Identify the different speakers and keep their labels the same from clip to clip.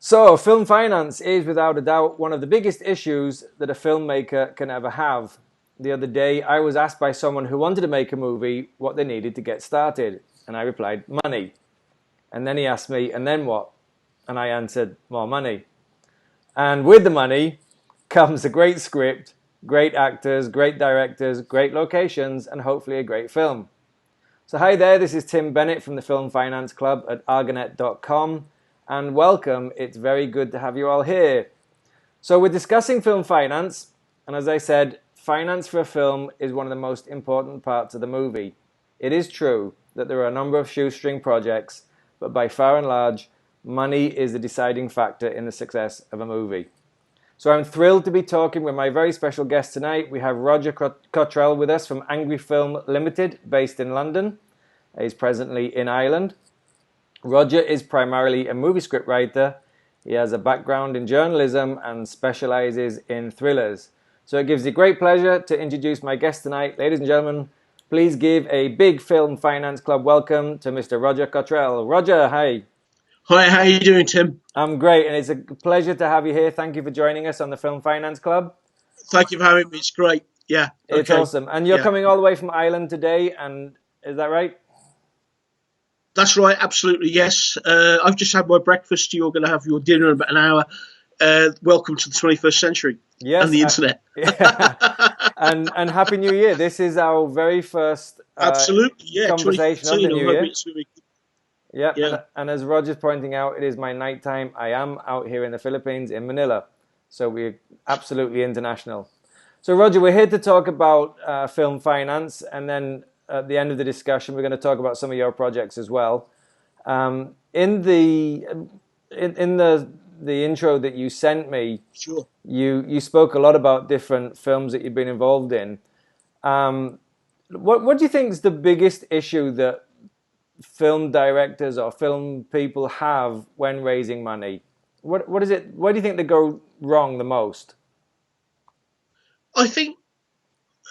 Speaker 1: So, film finance is without a doubt one of the biggest issues that a filmmaker can ever have. The other day, I was asked by someone who wanted to make a movie what they needed to get started, and I replied, money. And then he asked me, and then what? And I answered, more money. And with the money comes a great script, great actors, great directors, great locations, and hopefully a great film. So hi there, this is Tim Bennett from the Film Finance Club at Argonet.com. And welcome. It's very good to have you all here. So we're discussing film finance, and as I said, finance for a film is one of the most important parts of the movie. It is true that there are a number of shoestring projects, but by far and large, money is the deciding factor in the success of a movie. So I'm thrilled to be talking with my very special guest tonight. We have Roger Cottrell with us from Angry Film Limited, based in London. He's presently in Ireland. Roger is primarily a movie script writer. He has a background in journalism and specialises in thrillers. So it gives me great pleasure to introduce my guest tonight. Ladies and gentlemen, please give a big Film Finance Club welcome to Mr. Roger Cottrell. Roger, hi.
Speaker 2: Hi, how are you doing, Tim?
Speaker 1: I'm great, and it's a pleasure to have you here. Thank you for joining us on the Film Finance Club.
Speaker 2: Thank you for having me. It's great. Yeah.
Speaker 1: It's awesome. And you're coming all the way from Ireland today, and is that right?
Speaker 2: That's right, absolutely, yes. I've just had my breakfast. You're going to have your dinner in about an hour. Welcome to the 21st century and the internet.
Speaker 1: and Happy New Year. This is our very first
Speaker 2: absolutely, yeah,
Speaker 1: conversation of the New Year.
Speaker 2: Yeah.
Speaker 1: And as Roger's pointing out, it is my nighttime. I am out here in the Philippines, in Manila. So we're absolutely international. So Roger, we're here to talk about film finance, and then at the end of the discussion, we're going to talk about some of your projects as well. In the intro that you sent me,
Speaker 2: sure,
Speaker 1: you spoke a lot about different films that you've been involved in. What do you think is the biggest issue that film directors or film people have when raising money? What is it? Where do you think they go wrong the most?
Speaker 2: I think,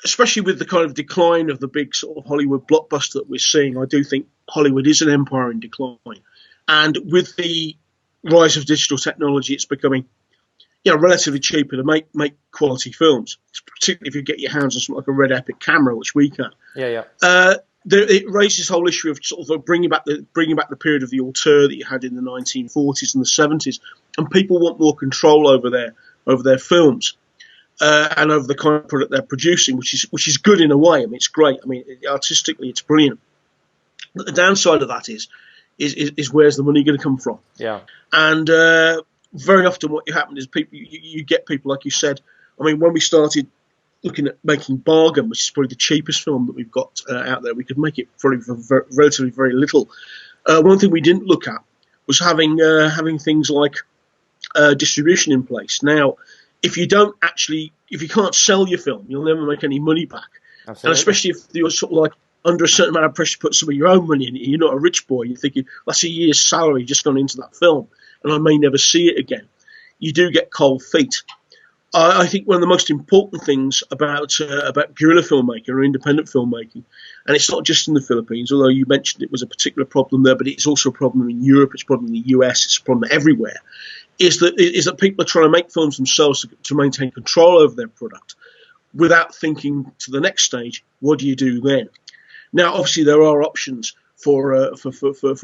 Speaker 2: especially with the kind of decline of the big sort of Hollywood blockbuster that we're seeing, I do think Hollywood is an empire in decline. And with the rise of digital technology, it's becoming, relatively cheaper to make quality films, particularly if you get your hands on something like a Red Epic camera, which we can.
Speaker 1: Yeah.
Speaker 2: It raises this whole issue of sort of bringing back the period of the auteur that you had in the 1940s and the 70s, and people want more control over their films. And over the kind of product they're producing, which is good in a way. I mean, it's great. I mean, artistically, it's brilliant. But the downside of that is where's the money going to come from?
Speaker 1: Yeah.
Speaker 2: And very often, what happens is you get people, like you said. I mean, when we started looking at making Bargain, which is probably the cheapest film that we've got out there, we could make it probably for relatively very little. One thing we didn't look at was having things like distribution in place. Now, if you can't sell your film, you'll never make any money back.
Speaker 1: Absolutely.
Speaker 2: And especially if you're sort of like under a certain amount of pressure to put some of your own money in it, you're not a rich boy, you're thinking, that's a year's salary just gone into that film, and I may never see it again. You do get cold feet. I think one of the most important things about guerrilla filmmaking or independent filmmaking, and it's not just in the Philippines, although you mentioned it was a particular problem there, but it's also a problem in Europe, it's a problem in the US, it's a problem everywhere, is that people are trying to make films themselves to maintain control over their product without thinking to the next stage, what do you do then? Now, obviously, there are options for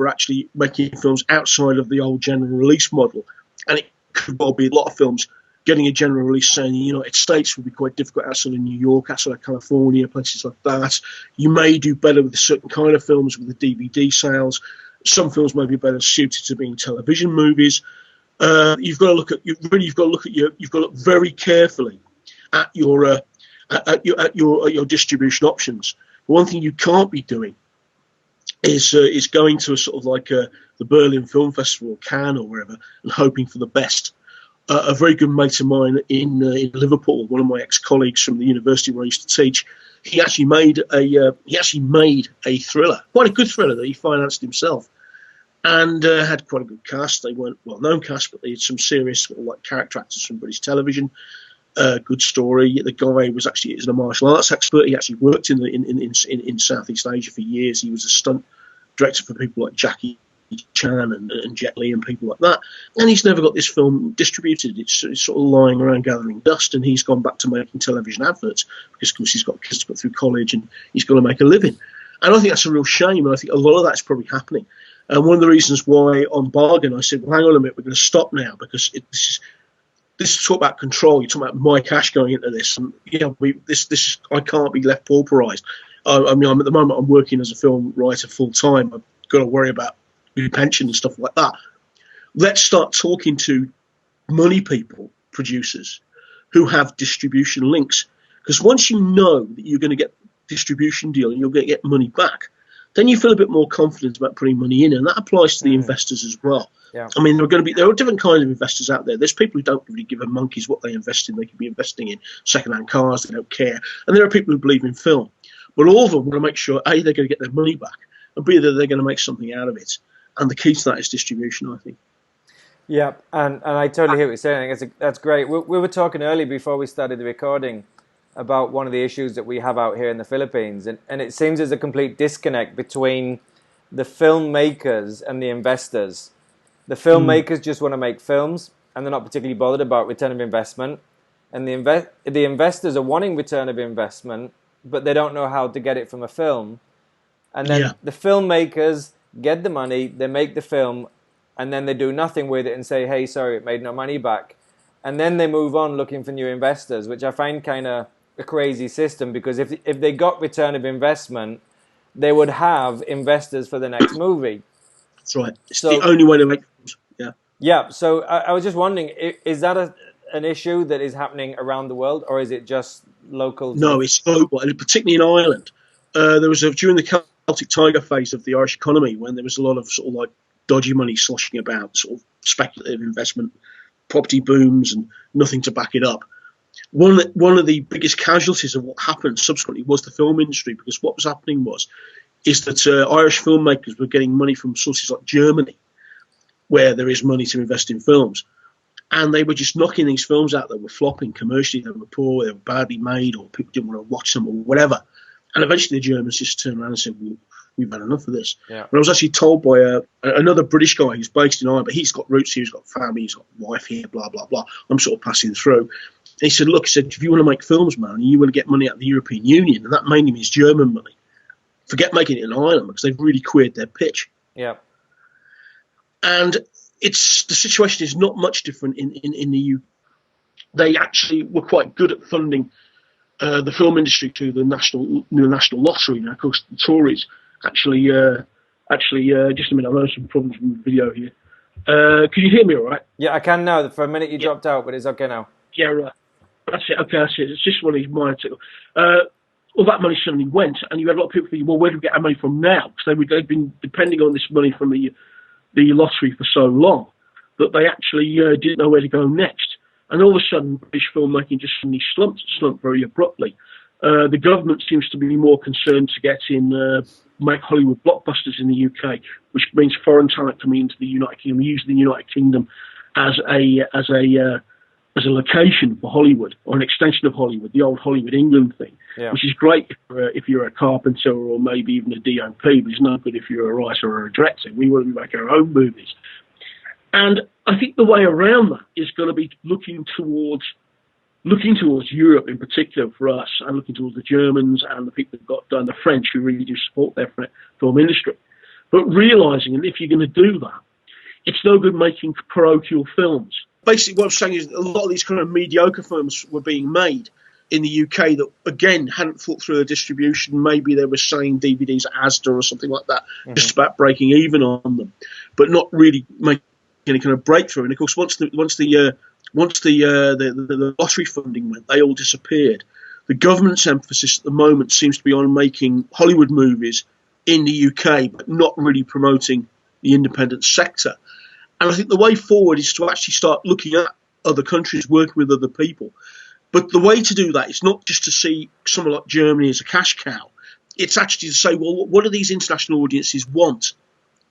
Speaker 2: actually making films outside of the old general release model. And it could well be a lot of films getting a general release, say, in the United States would be quite difficult, outside of New York, outside of California, places like that. You may do better with a certain kind of films with the DVD sales. Some films may be better suited to being television movies. You've got to look very carefully at your distribution options. One thing you can't be doing is going to a sort of like the Berlin Film Festival or Cannes or wherever and hoping for the best. A very good mate of mine in Liverpool, one of my ex-colleagues from the university where I used to teach, he actually made a thriller, quite a good thriller that he financed himself. And had quite a good cast. They weren't well-known cast, but they had some serious like character actors from British television. Good story. The guy is a martial arts expert. He actually worked in Southeast Asia for years. He was a stunt director for people like Jackie Chan and Jet Li and people like that. And he's never got this film distributed. It's sort of lying around gathering dust, and he's gone back to making television adverts because, of course, he's got kids to put through college and he's got to make a living. And I think that's a real shame, and I think a lot of that's probably happening. And one of the reasons why on Bargain I said, well, hang on a minute, we're going to stop now, because this is talk about control. You're talking about my cash going into this, and this I can't be left pauperised. I mean, at the moment I'm working as a film writer full time. I've got to worry about my pension and stuff like that. Let's start talking to money people, producers, who have distribution links, because once you know that you're going to get distribution deal and you're going to get money back, then you feel a bit more confident about putting money in, and that applies to the investors as well.
Speaker 1: Yeah.
Speaker 2: I mean, there are different kinds of investors out there. There's people who don't really give a monkey's what they invest in. They could be investing in second-hand cars, they don't care. And there are people who believe in film. But all of them want to make sure, A, they're going to get their money back, and B, that they're going to make something out of it. And the key to that is distribution, I think.
Speaker 1: Yeah, and I totally hear what you're saying. That's great. We were talking earlier before we started the recording about one of the issues that we have out here in the Philippines, and it seems there's a complete disconnect between the filmmakers and the investors. The filmmakers just want to make films, and they're not particularly bothered about return of investment, and the investors are wanting return of investment, but they don't know how to get it from a film. And then the filmmakers get the money, they make the film, and then they do nothing with it and say, hey, sorry, it made no money back. And then they move on looking for new investors, which I find kind of a crazy system, because if they got return of investment, they would have investors for the next movie.
Speaker 2: That's right. It's the only way to make films. Yeah.
Speaker 1: Yeah. So I was just wondering, is that an issue that is happening around the world, or is it just local?
Speaker 2: No, it's global, and particularly in Ireland. There was during the Celtic Tiger phase of the Irish economy, when there was a lot of sort of like dodgy money sloshing about, sort of speculative investment, property booms, and nothing to back it up. One of the biggest casualties of what happened subsequently was the film industry, because what was happening is that Irish filmmakers were getting money from sources like Germany, where there is money to invest in films, and they were just knocking these films out that were flopping commercially. They were poor, they were badly made, or people didn't want to watch them, or whatever. And eventually the Germans just turned around and said, well, we've had enough of this. Yeah. And I was actually told by another British guy who's based in Ireland, but he's got roots here, he's got family, he's got a wife here, blah, blah, blah. I'm sort of passing through. And he said, look, if you want to make films, man, and you want to get money out of the European Union, and that mainly means German money, forget making it in Ireland, because they've really queered their pitch.
Speaker 1: Yeah.
Speaker 2: And the situation is not much different in the UK. They actually were quite good at funding the film industry through the national lottery. And of course, the Tories actually, just a minute, I'm having some problems with the video here. Can you hear me all right?
Speaker 1: Yeah, I can now. For a minute you dropped out, but it's okay now.
Speaker 2: Yeah, right. That's it. Okay, that's it. It's just one of these minor tickles. All that money suddenly went, and you had a lot of people thinking, well, where do we get our money from now? Because they've been depending on this money from the lottery for so long that they actually didn't know where to go next. And all of a sudden, British filmmaking just suddenly slumped very abruptly. The government seems to be more concerned to get in, make Hollywood blockbusters in the UK, which means foreign talent coming into the United Kingdom, using the United Kingdom as a location for Hollywood, or an extension of Hollywood, the old Hollywood England thing, which is great if you're a carpenter or maybe even a DOP, but it's no good if you're a writer or a director. We want to make our own movies. And I think the way around that is going to be looking towards Europe in particular for us, and looking towards the Germans and the people who've got done, the French, who really do support their film industry. But realising that if you're going to do that, it's no good making parochial films. Basically, what I'm saying is a lot of these kind of mediocre films were being made in the UK that, again, hadn't thought through the distribution. Maybe they were selling DVDs at Asda or something like that, just about breaking even on them, but not really making any kind of breakthrough. And of course, once the lottery funding went, they all disappeared. The government's emphasis at the moment seems to be on making Hollywood movies in the UK, but not really promoting the independent sector. And I think the way forward is to actually start looking at other countries, working with other people. But the way to do that is not just to see someone like Germany as a cash cow. It's actually to say, well, what do these international audiences want?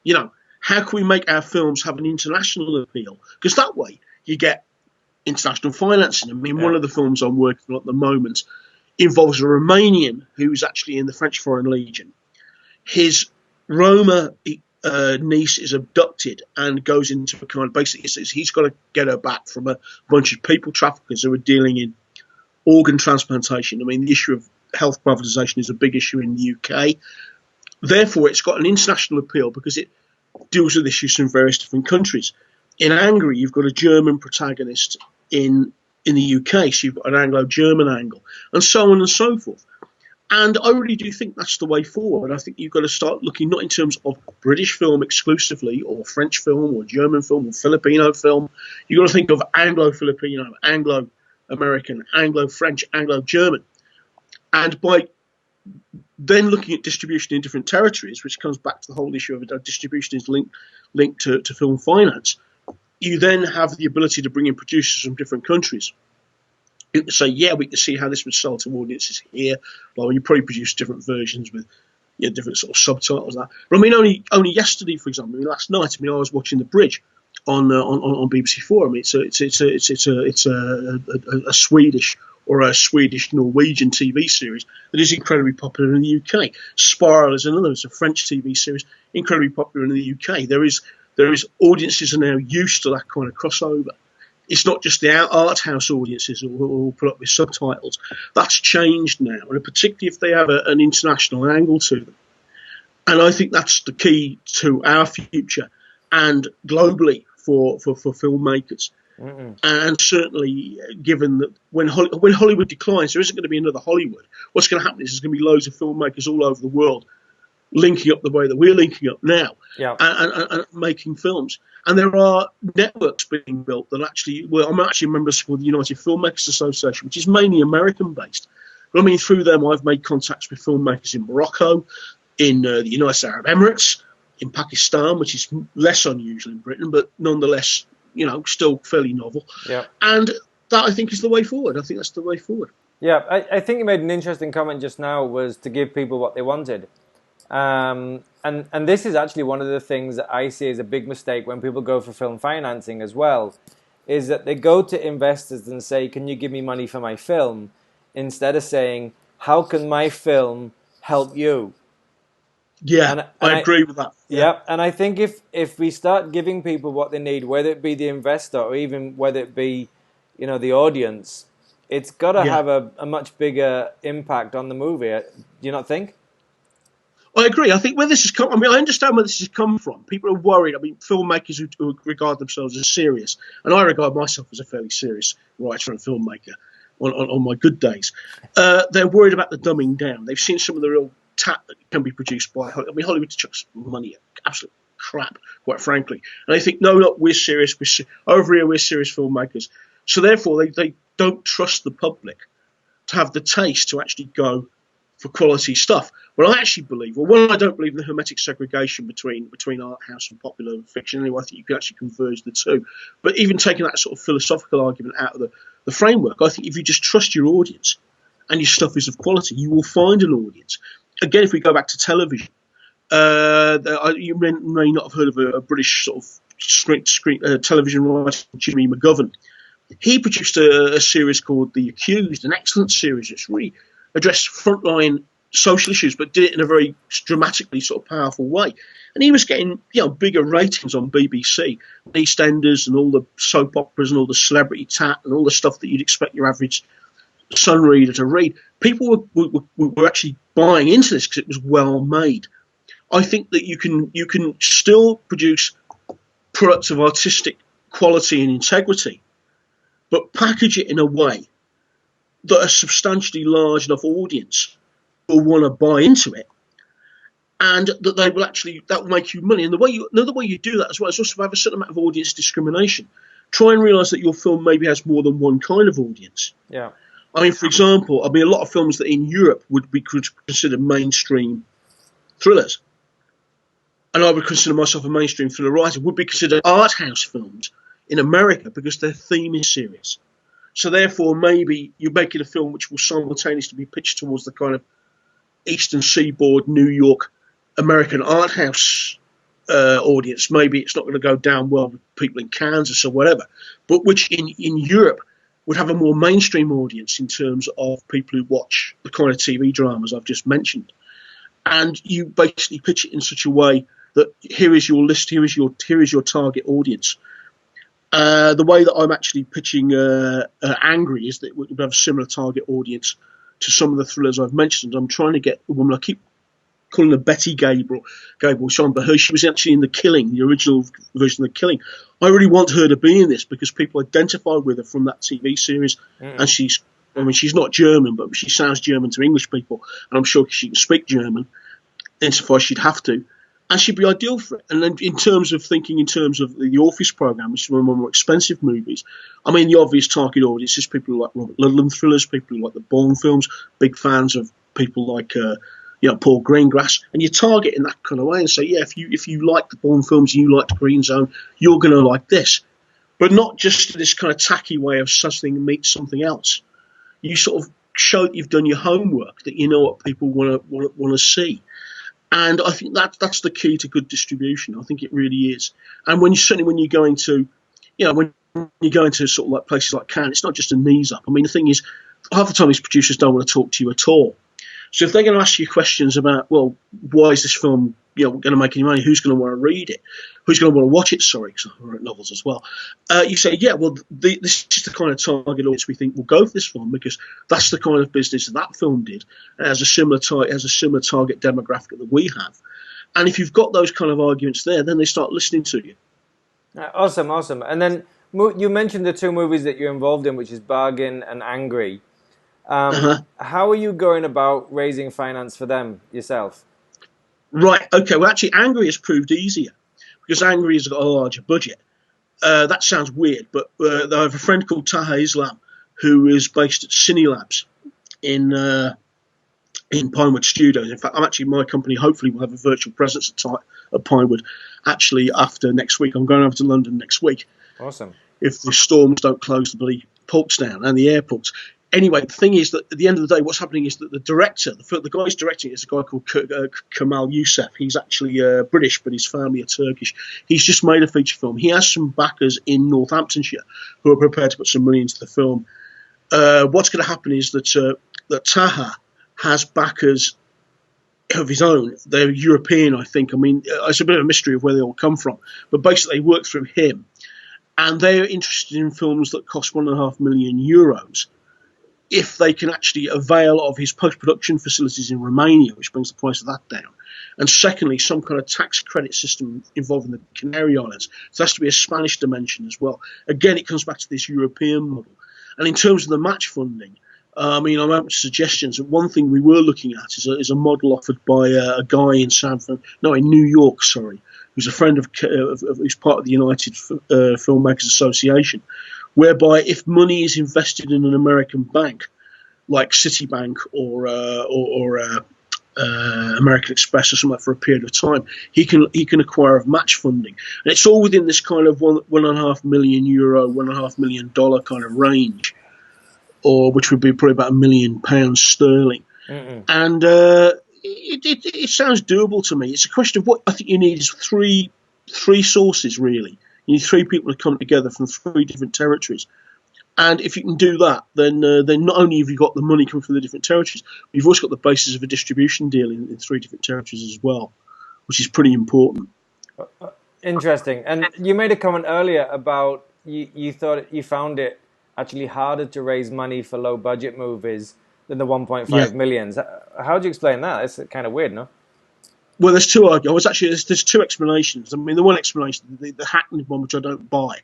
Speaker 2: You know, how can we make our films have an international appeal? Because that way you get international financing. I mean, one of the films I'm working on at the moment involves a Romanian who's actually in the French Foreign Legion. His Roma niece is abducted and goes into a kind of basically says he's got to get her back from a bunch of people traffickers who are dealing in organ transplantation. I mean, the issue of health privatisation is a big issue in the UK. Therefore, it's got an international appeal because it deals with issues from various different countries. In Angry, you've got a German protagonist in the UK, so you've got an Anglo-German angle, and so on and so forth. And I really do think that's the way forward. I think you've got to start looking not in terms of British film exclusively, or French film, or German film, or Filipino film. You've got to think of Anglo-Filipino, Anglo-American, Anglo-French, Anglo-German. And by then looking at distribution in different territories, which comes back to the whole issue of distribution is linked to film finance, you then have the ability to bring in producers from different countries. You can say, yeah, we can see how this would sell to audiences here. Well, you probably produce different versions with different sort of subtitles. But I mean, only yesterday, for example, last night, I was watching The Bridge on BBC Four. I mean, it's a Swedish or a Swedish Norwegian TV series that is incredibly popular in the UK. Spiral is another. It's a French TV series incredibly popular in the UK. There is audiences are now used to that kind of crossover. It's not just the art house audiences who will put up with subtitles. That's changed now, and particularly if they have an international angle to them. And I think that's the key to our future and globally for filmmakers.
Speaker 1: Mm-mm.
Speaker 2: And certainly, given that when Hollywood declines, there isn't going to be another Hollywood. What's going to happen is there's going to be loads of filmmakers all over the world linking up the way that we're linking up now, and making films. And there are networks being built that actually, well, I'm actually a member of the United Filmmakers Association, which is mainly American-based. But I mean, through them, I've made contacts with filmmakers in Morocco, in the United Arab Emirates, in Pakistan, which is less unusual in Britain, but nonetheless, still fairly novel.
Speaker 1: Yeah.
Speaker 2: And that, I think, is the way forward. I think that's the way forward.
Speaker 1: Yeah, I think you made an interesting comment just now, was to give people what they wanted. And this is actually one of the things that I see as a big mistake when people go for film financing as well, is that they go to investors and say, can you give me money for my film? Instead of saying, how can my film help you?
Speaker 2: Yeah,
Speaker 1: and
Speaker 2: I agree with that.
Speaker 1: Yeah, and I think if we start giving people what they need, whether it be the investor or even whether it be, the audience, it's got to have a much bigger impact on the movie. Do you not think?
Speaker 2: I agree. I think where this has come, I understand where this has come from. People are worried. I mean, filmmakers who regard themselves as serious, and I regard myself as a fairly serious writer and filmmaker on my good days. They're worried about the dumbing down. They've seen some of the real tat that can be produced by Hollywood. I mean, Hollywood chucks money at absolute crap, quite frankly. And they think, no, look, we're serious. Over here, we're serious filmmakers. So therefore, they don't trust the public to have the taste to actually go for quality stuff. Well, I actually believe, I don't believe in the hermetic segregation between art house and popular fiction. Anyway, I think you can actually converge the two. But even taking that sort of philosophical argument out of the framework, I think if you just trust your audience and your stuff is of quality, you will find an audience. Again, if we go back to television, you may not have heard of a British sort of screen television writer, Jimmy McGovern. He produced a series called The Accused, an excellent series. It's really addressed frontline social issues, but did it in a very dramatically sort of powerful way. And he was getting bigger ratings on BBC, EastEnders, and all the soap operas and all the celebrity tat and all the stuff that you'd expect your average Sun reader to read. People were actually buying into this because it was well made. I think that you can still produce products of artistic quality and integrity, but package it in a way that a substantially large enough audience will want to buy into it, and that that will make you money. And another way you do that as well is also have a certain amount of audience discrimination. Try and realise that your film maybe has more than one kind of audience.
Speaker 1: Yeah.
Speaker 2: I mean, for example, a lot of films that in Europe would be considered mainstream thrillers, and I would consider myself a mainstream thriller writer, would be considered art house films in America because their theme is serious. So therefore, maybe you're making a film which will simultaneously be pitched towards the kind of Eastern Seaboard, New York, American art house audience. Maybe it's not going to go down well with people in Kansas or whatever, but which in Europe would have a more mainstream audience in terms of people who watch the kind of TV dramas I've just mentioned. And you basically pitch it in such a way that here is your list, here is your target audience. The way that I'm actually pitching Angry is that we have a similar target audience to some of the thrillers I've mentioned. I'm trying to get a woman, I keep calling her Betty Gabriel Sean, but she was actually in The Killing, the original version of The Killing. I really want her to be in this because people identify with her from that TV series, and she's not German, but she sounds German to English people, and I'm sure she can speak German, insofar as she'd have to. And she'd be ideal for it. And then in terms of the Office program, which is one of my more expensive movies, I mean, the obvious target audience is people who like Robert Ludlum thrillers, people who like the Bourne films, big fans of people like Paul Greengrass, and you target in that kind of way and say, yeah, if you like the Bourne films, you like the Green Zone, you're going to like this. But not just this kind of tacky way of something meets something else. You sort of show that you've done your homework, that you know what people want to see. And I think that's the key to good distribution. I think it really is. And when you go into sort of like places like Cannes, it's not just a knees up. I mean, the thing is, half the time these producers don't want to talk to you at all. So if they're going to ask you questions about, well, why is this film going to make any money? Who's going to want to read it? Who's going to want to watch it? Sorry, because I write novels as well. You say, yeah, well, this is the kind of target audience we think will go for this film because that's the kind of business that film did. It has a similar target demographic that we have. And if you've got those kind of arguments there, then they start listening to you.
Speaker 1: Awesome. And then you mentioned the two movies that you're involved in, which is Bargain and Angry. How are you going about raising finance for them yourself?
Speaker 2: Right, okay, well actually Angry has proved easier because Angry has got a larger budget. That sounds weird, but I have a friend called Taha Islam who is based at Cinelabs in Pinewood Studios. In fact, my company hopefully will have a virtual presence at Pinewood actually after next week. I'm going over to London next week.
Speaker 1: Awesome. If
Speaker 2: the storms don't close the bloody ports down and the airports. Anyway, the thing is that at the end of the day, what's happening is that the director, the guy who's directing it is a guy called Kemal Youssef. He's actually British, but his family are Turkish. He's just made a feature film. He has some backers in Northamptonshire who are prepared to put some money into the film. What's going to happen is that Taha has backers of his own. They're European, I think. I mean, it's a bit of a mystery of where they all come from. But basically, they work through him. And they're interested in films that cost €1.5 million if they can actually avail of his post-production facilities in Romania, which brings the price of that down. And secondly, some kind of tax credit system involving the Canary Islands. So there has to be a Spanish dimension as well. Again, it comes back to this European model. And in terms of the match funding, I'm open to suggestions. One thing we were looking at is a model offered by a guy in New York, who's a friend who's part of the United Filmmakers Association, whereby if money is invested in an American bank, like Citibank or American Express or something for a period of time, he can acquire match funding, and it's all within this kind of €1.5 million, $1.5 million kind of range, or which would be probably about £1 million sterling. And it sounds doable to me. It's a question of what I think you need is three sources really. You need three people to come together from three different territories. And if you can do that, then not only have you got the money coming from the different territories, but you've also got the basis of a distribution deal in three different territories as well, which is pretty important.
Speaker 1: Interesting. And you made a comment earlier about you thought you found it actually harder to raise money for low-budget movies than the 1.5 millions. How do you explain that? It's kind of weird, no?
Speaker 2: Well, there's two arguments. There's two explanations. I mean, the one explanation, the hackneyed one, which I don't buy,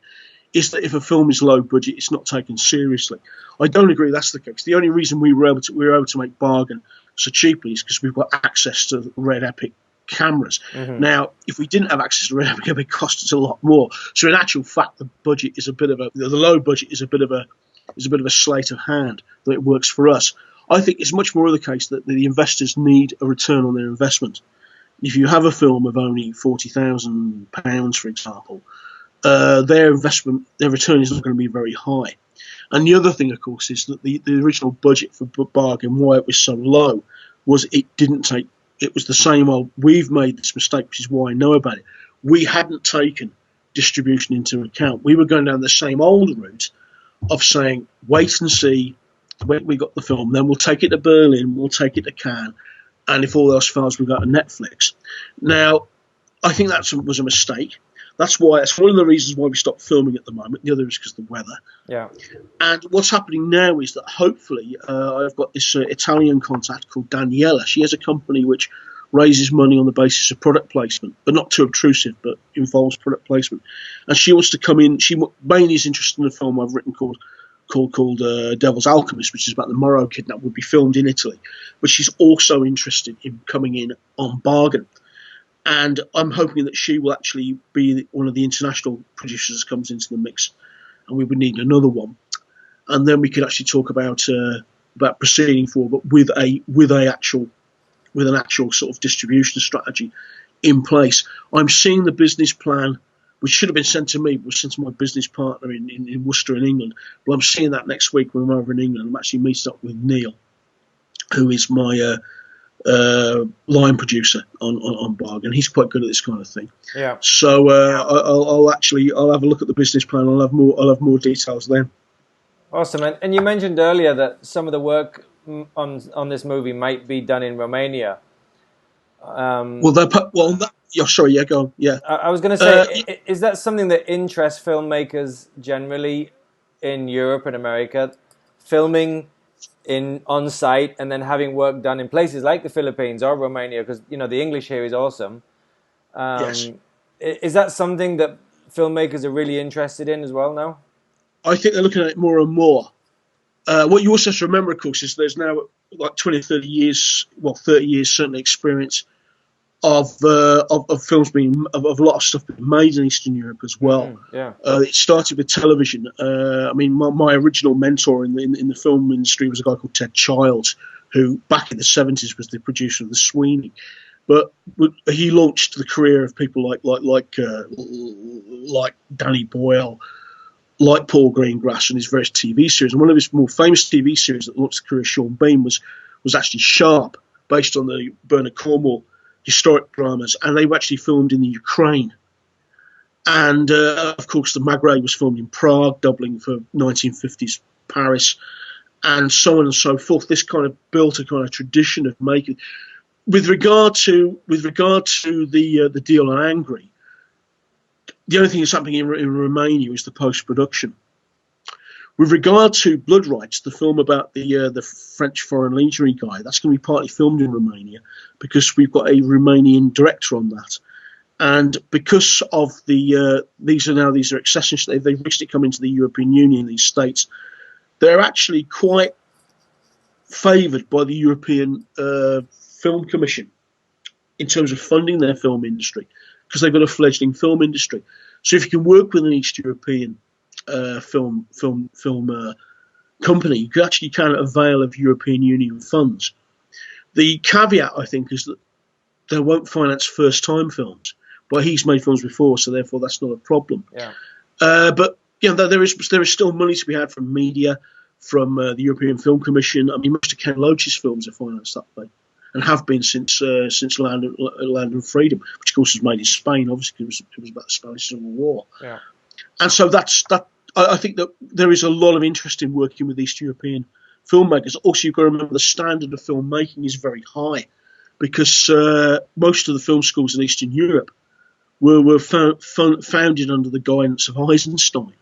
Speaker 2: is that if a film is low budget, it's not taken seriously. I don't agree that's the case. The only reason we were able to make Bargain so cheaply is because we've got access to Red Epic cameras. Now, if we didn't have access to Red Epic, it would cost us a lot more. So in actual fact, the low budget is a bit of a sleight of hand that it works for us. I think it's much more of the case that the investors need a return on their investment. If you have a film of only £40,000, for example, their return is not going to be very high. And the other thing, of course, is that the original budget for Bargain, why it was so low, was it was the same old, we've made this mistake, which is why I know about it. We hadn't taken distribution into account. We were going down the same old route of saying, wait and see, when we got the film, then we'll take it to Berlin, we'll take it to Cannes, and if all else fails, we'll go to Netflix. Now, I think that was a mistake. That's one of the reasons why we stopped filming at the moment. The other is because of the weather.
Speaker 1: Yeah.
Speaker 2: And what's happening now is that hopefully I've got this Italian contact called Daniela. She has a company which raises money on the basis of product placement, but not too obtrusive, but involves product placement. And she wants to come in. She mainly is interested in a film I've written called Devil's Alchemist, which is about the Moro kidnap, would be filmed in Italy. But she's also interested in coming in on Bargain. And I'm hoping that she will actually be one of the international producers that comes into the mix, and we would need another one. And then we could actually talk about proceeding forward, but with an actual sort of distribution strategy in place. I'm seeing the business plan, which should have been sent to me, but was sent to my business partner in Worcester in England. But I'm seeing that next week when I'm over in England. I'm actually meeting up with Neil, who is my line producer on Bargain. He's quite good at this kind of thing.
Speaker 1: Yeah.
Speaker 2: So I'll have a look at the business plan. I'll have more details then.
Speaker 1: Awesome. And you mentioned earlier that some of the work on this movie might be done in Romania.
Speaker 2: Sorry, yeah, go on. Yeah.
Speaker 1: I was going to say, is that something that interests filmmakers generally in Europe and America, filming on site and then having work done in places like the Philippines or Romania, because the English here is awesome.
Speaker 2: Yes.
Speaker 1: Is that something that filmmakers are really interested in as well now?
Speaker 2: I think they're looking at it more and more. What you also have to remember, of course, is there's now like 20, 30 years, 30 years certainly experience of films of a lot of stuff being made in Eastern Europe as well.
Speaker 1: Yeah.
Speaker 2: It started with television. My original mentor in the film industry was a guy called Ted Childs, who back in the 70s was the producer of The Sweeney. But he launched the career of people like Danny Boyle, like Paul Greengrass, and his various TV series. And one of his more famous TV series that launched the career of Sean Bean was actually Sharp, based on the Bernard Cornwell historic dramas, and they were actually filmed in the Ukraine. And of course, the Magre was filmed in Prague, doubling for 1950s Paris, and so on and so forth. This kind of built a kind of tradition of making. With regard to the deal on Angry, the only thing that's happening in Romania is the post-production. With regard to Blood Rights, the film about the French foreign legion guy, that's going to be partly filmed in Romania because we've got a Romanian director on that. And because of these are accessions, they've recently come into the European Union, these states, they're actually quite favoured by the European Film Commission in terms of funding their film industry, because they've got a fledgling film industry. So if you can work with an East European film company, you actually can avail of European Union funds. The caveat, I think, is that they won't finance first-time films. But he's made films before, so therefore that's not a problem.
Speaker 1: Yeah.
Speaker 2: But there is still money to be had from media, from the European Film Commission. I mean, most of Ken Loach's films are financed that way, and have been since Land and Freedom, which of course was made in Spain, obviously because it was about the Spanish Civil War.
Speaker 1: Yeah.
Speaker 2: And so that's that. I think that there is a lot of interest in working with East European filmmakers. Also, you've got to remember the standard of filmmaking is very high, because most of the film schools in Eastern Europe were founded under the guidance of Eisenstein.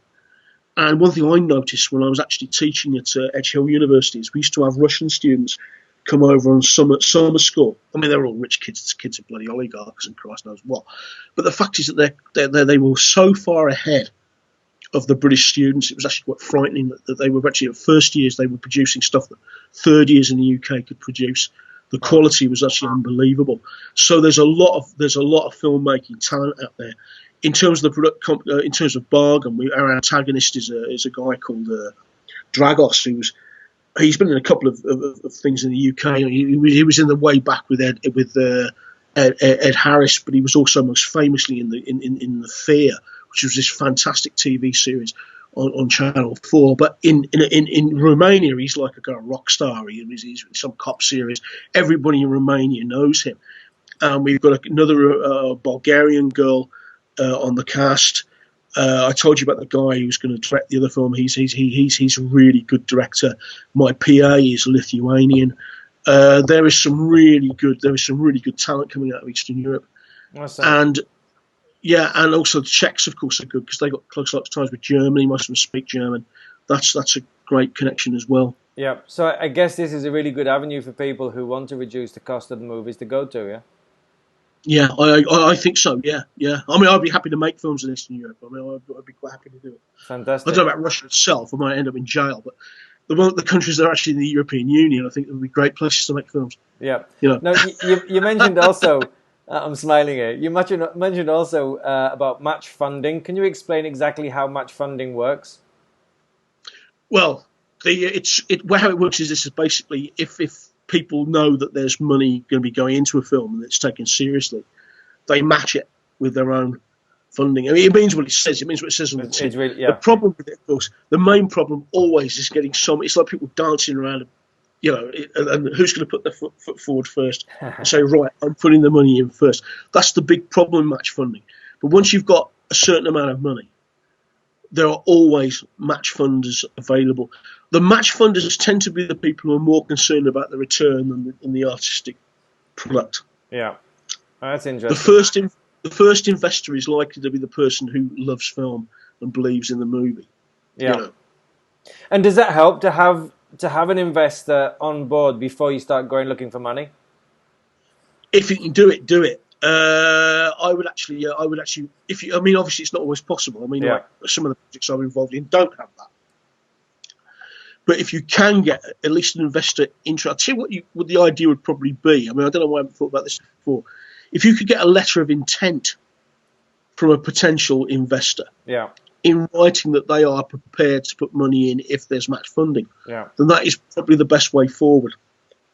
Speaker 2: And one thing I noticed when I was actually teaching at Edge Hill University is we used to have Russian students come over on summer school. I mean, they're all rich kids. Kids are bloody oligarchs and Christ knows what. But the fact is that they were so far ahead of the British students, it was actually quite frightening that they were actually, at first years, they were producing stuff that third years in the UK could produce. The quality was actually unbelievable. So there's a lot of filmmaking talent out there. In terms of in terms of Bargain, our antagonist is a guy called Dragos, he's been in a couple of things in the UK. He was in the way back with Ed Harris, but he was also most famously in the Fear, which was this fantastic TV series on Channel 4. But in Romania, he's like a rock star. He's in some cop series. Everybody in Romania knows him. We've got another Bulgarian girl on the cast. I told you about the guy who's going to direct the other film. He's a really good director. My PA is Lithuanian. There is some really good talent coming out of Eastern Europe.
Speaker 1: Awesome.
Speaker 2: And yeah, and also the Czechs, of course, are good because they got close ties with Germany. Most of them speak German. That's a great connection as well.
Speaker 1: Yeah. So I guess this is a really good avenue for people who want to reduce the cost of the movies to go to. Yeah.
Speaker 2: Yeah, I think so. Yeah, yeah. I mean, I'd be happy to make films in Eastern Europe. I mean, I'd be quite happy to do it. I don't
Speaker 1: Fantastic.
Speaker 2: know about Russia itself. I might end up in jail, but the countries that are actually in the European Union, I think would be great places to make films.
Speaker 1: Yeah.
Speaker 2: You know.
Speaker 1: Now you mentioned also. I'm smiling here. You mentioned also about match funding. Can you explain exactly how match funding works?
Speaker 2: Well, how it works is this is basically if people know that there's money going to be going into a film and it's taken seriously, they match it with their own funding. I mean, it means what it says. It means what it says on the tin.
Speaker 1: It's really,
Speaker 2: The
Speaker 1: yeah.
Speaker 2: problem with it, of course, the main problem always is getting some. It's like people dancing around, and who's going to put their foot forward first and say, right, I'm putting the money in first. That's the big problem in match funding. But once you've got a certain amount of money, there are always match funders available. The match funders tend to be the people who are more concerned about the return than the artistic product.
Speaker 1: Yeah. That's interesting.
Speaker 2: The first investor is likely to be the person who loves film and believes in the movie.
Speaker 1: Yeah.
Speaker 2: You know.
Speaker 1: And does that help to have an investor on board before you start going looking for money?
Speaker 2: If you can do it, do it. I would actually. I mean, obviously, it's not always possible. I mean,
Speaker 1: Yeah.
Speaker 2: like some of the projects I'm involved in don't have that. But if you can get at least an investor interested, I'll tell you what the idea would probably be. I mean, I don't know why I haven't thought about this before. If you could get a letter of intent from a potential investor,
Speaker 1: Yeah.
Speaker 2: in writing that they are prepared to put money in if there's match funding,
Speaker 1: Yeah.
Speaker 2: then that is probably the best way forward.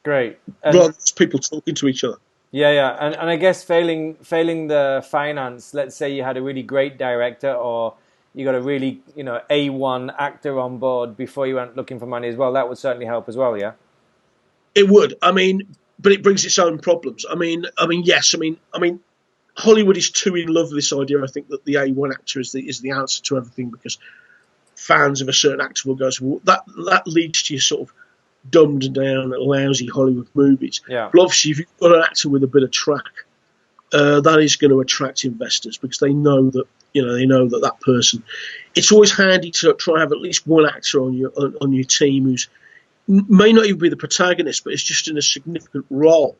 Speaker 1: Great. And
Speaker 2: Rather than people talking to each other.
Speaker 1: yeah. And I guess failing the finance, let's say you had a really great director or you got a really, A1 actor on board before you went looking for money as well, that would certainly help as well, yeah?
Speaker 2: It would. I mean, but it brings its own problems. I mean, yes. I mean, Hollywood is too in love with this idea. I think that the A1 actor is the answer to everything because fans of a certain actor will go, well, that leads to your sort of dumbed down, lousy Hollywood movies.
Speaker 1: Yeah.
Speaker 2: But obviously, if you've got an actor with a bit of track, that is going to attract investors because they know that that person. It's always handy to try and have at least one actor on your team who's may not even be the protagonist, but it's just in a significant role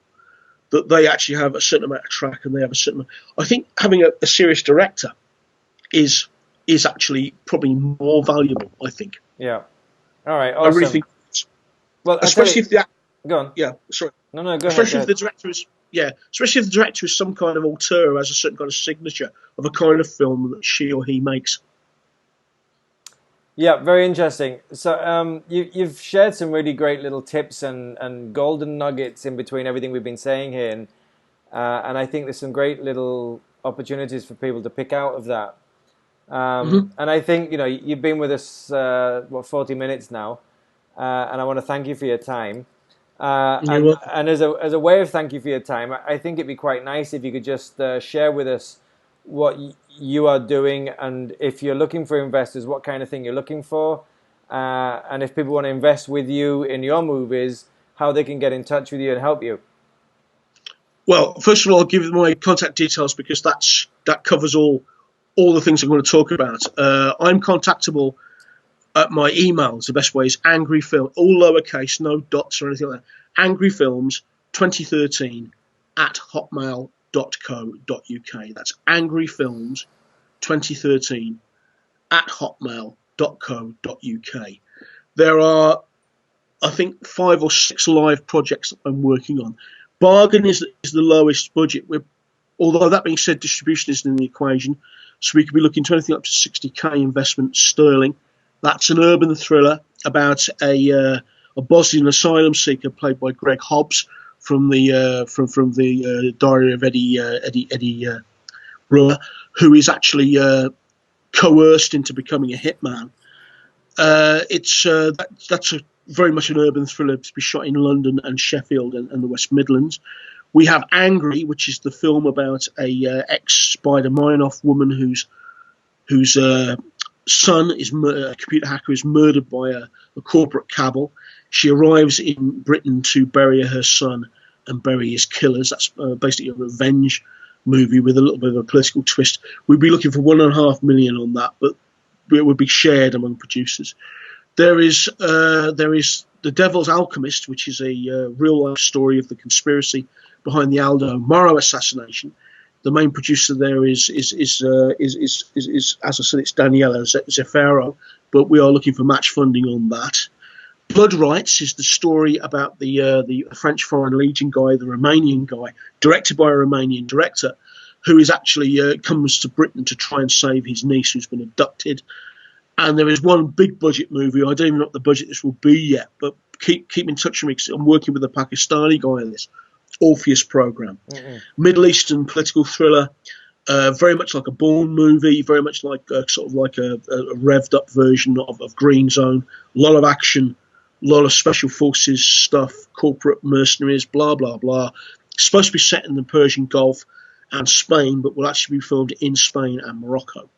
Speaker 2: that they actually have a certain amount of track and they have a certain. I think having a serious director is actually probably more valuable. I think.
Speaker 1: Yeah. All right. Awesome.
Speaker 2: I really think.
Speaker 1: Well,
Speaker 2: especially if the
Speaker 1: go on.
Speaker 2: Yeah, sorry.
Speaker 1: No, go
Speaker 2: especially
Speaker 1: ahead.
Speaker 2: if the director is. Yeah, especially if the director is some kind of auteur who has a certain kind of signature of a kind of film that she or he makes.
Speaker 1: Yeah, very interesting. So you've shared some really great little tips and golden nuggets in between everything we've been saying here, and I think there's some great little opportunities for people to pick out of that. And I think you've been with us 40 minutes now, and I want to thank you for your time. And as a way of thank you for your time, I think it'd be quite nice if you could just share with us what you are doing, and if you're looking for investors, what kind of thing you're looking for, and if people want to invest with you in your movies, how they can get in touch with you and help you.
Speaker 2: Well, first of all, I'll give you my contact details because that covers all the things I'm going to talk about. I'm contactable at my email. The best way is angryfilm, all lowercase, no dots or anything like that. Angryfilms2013 at hotmail.co.uk. That's angryfilms2013 at hotmail.co.uk. There are, I think, 5 or 6 live projects that I'm working on. Bargain is the lowest budget. Although that being said, distribution isn't in the equation, so we could be looking to anything up to 60k investment sterling. That's an urban thriller about a Bosnian asylum seeker played by Greg Hobbs from the Diary of Eddie Brewer, who is actually coerced into becoming a hitman. That's very much an urban thriller to be shot in London and Sheffield and the West Midlands. We have Angry, which is the film about a ex-Spider Minoff woman whose son is a computer hacker is murdered by a corporate cabal. She arrives in Britain to bury her son and bury his killers. That's basically a revenge movie with a little bit of a political twist. We'd be looking for 1.5 million on that, but it would be shared among producers. There is The Devil's Alchemist, which is a real life story of the conspiracy behind the Aldo Moro assassination. The main producer there is as I said, it's Daniela Zeffaro, but we are looking for match funding on that. Blood Rights is the story about the French Foreign Legion guy, the Romanian guy, directed by a Romanian director, who is actually comes to Britain to try and save his niece who's been abducted. And there is one big budget movie. I don't even know what the budget this will be yet, but keep in touch with me because I'm working with a Pakistani guy on this Orpheus program. Middle Eastern political thriller, very much like a Bourne movie, very much like sort of like a revved up version of Green Zone. A lot of action, a lot of special forces stuff, corporate mercenaries, blah blah blah. It's supposed to be set in the Persian Gulf and Spain, but will actually be filmed in Spain and Morocco.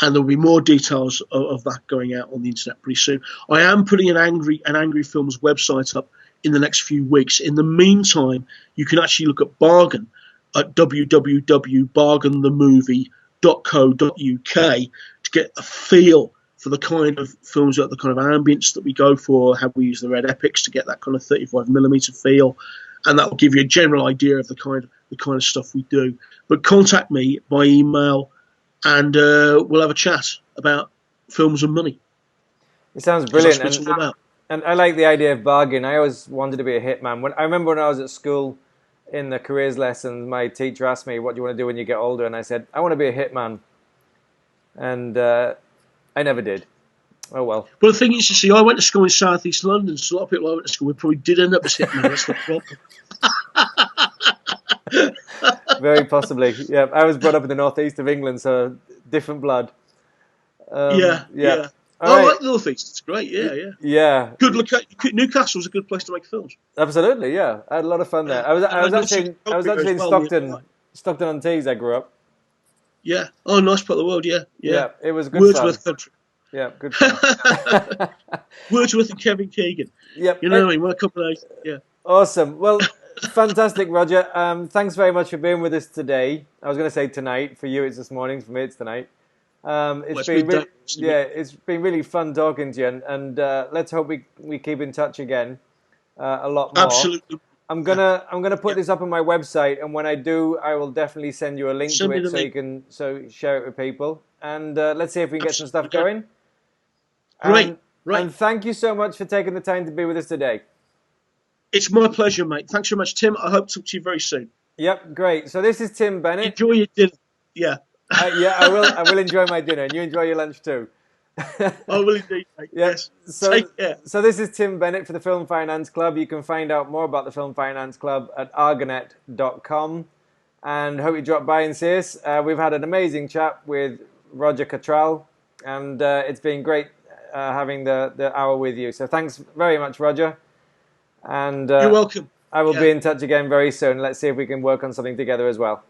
Speaker 2: And there'll be more details of that going out on the internet pretty soon. I am putting an Angry Films website up in the next few weeks. In the meantime, you can actually look at Bargain at www.bargainthemovie.co.uk to get a feel for the kind of films, the kind of ambience that we go for, how we use the red epics to get that kind of 35mm feel, and that will give you a general idea of the kind of stuff we do. But contact me by email, and we'll have a chat about films and money.
Speaker 1: It sounds brilliant.
Speaker 2: That's what it's all about.
Speaker 1: And I like the idea of bargain. I always wanted to be a hitman. I remember when I was at school in the careers lesson, my teacher asked me, what do you want to do when you get older? And I said, I want to be a hitman. And I never did. Oh, well.
Speaker 2: Well, the thing is, you see, I went to school in South East London, so a lot of people I went to school with probably did end up as hitmen. That's the problem.
Speaker 1: Very possibly. Yeah, I was brought up in the northeast of England, so different blood.
Speaker 2: Yeah. I like the northeast. It's great. Yeah. Good look. Newcastle's a good place to make films.
Speaker 1: Absolutely. Yeah, I had a lot of fun there. I was actually in Stockton on Tees. I grew up.
Speaker 2: Yeah. Oh, nice part of the world. Yeah.
Speaker 1: It was good.
Speaker 2: Wordsworth country.
Speaker 1: Yeah, good fun.
Speaker 2: Wordsworth and Kevin Keegan.
Speaker 1: Yep.
Speaker 2: You know what I mean? What a combination. Yeah.
Speaker 1: Awesome. Well, fantastic, Roger. Thanks very much for being with us today. I was going to say tonight. For you, it's this morning. For me, it's tonight. It's been really fun talking to you, and let's hope we keep in touch again a lot more.
Speaker 2: Absolutely.
Speaker 1: I'm gonna put this up on my website, and when I do, I will definitely send you a link to it so you can share it with people, and let's see if we can get some stuff going.
Speaker 2: Right.
Speaker 1: And thank you so much for taking the time to be with us today.
Speaker 2: It's my pleasure, mate. Thanks very much, Tim. I hope to talk to you very soon.
Speaker 1: Yep, great. So this is Tim Bennett.
Speaker 2: Enjoy your dinner. Yeah.
Speaker 1: I will. I will enjoy my dinner, and you enjoy your lunch too.
Speaker 2: I will indeed, mate. Yes.
Speaker 1: Take care. So this is Tim Bennett for the Film Finance Club. You can find out more about the Film Finance Club at argonet.com, and hope you drop by and see us. We've had an amazing chat with Roger Cottrell, and it's been great having the hour with you. So thanks very much, Roger. And
Speaker 2: you're welcome.
Speaker 1: I will be in touch again very soon. Let's see if we can work on something together as well.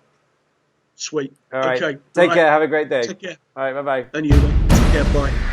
Speaker 2: Sweet.
Speaker 1: All right.
Speaker 2: Okay.
Speaker 1: Take care. Have a great day.
Speaker 2: Take care.
Speaker 1: All right. Bye-bye.
Speaker 2: And you, mate. Take care. Bye.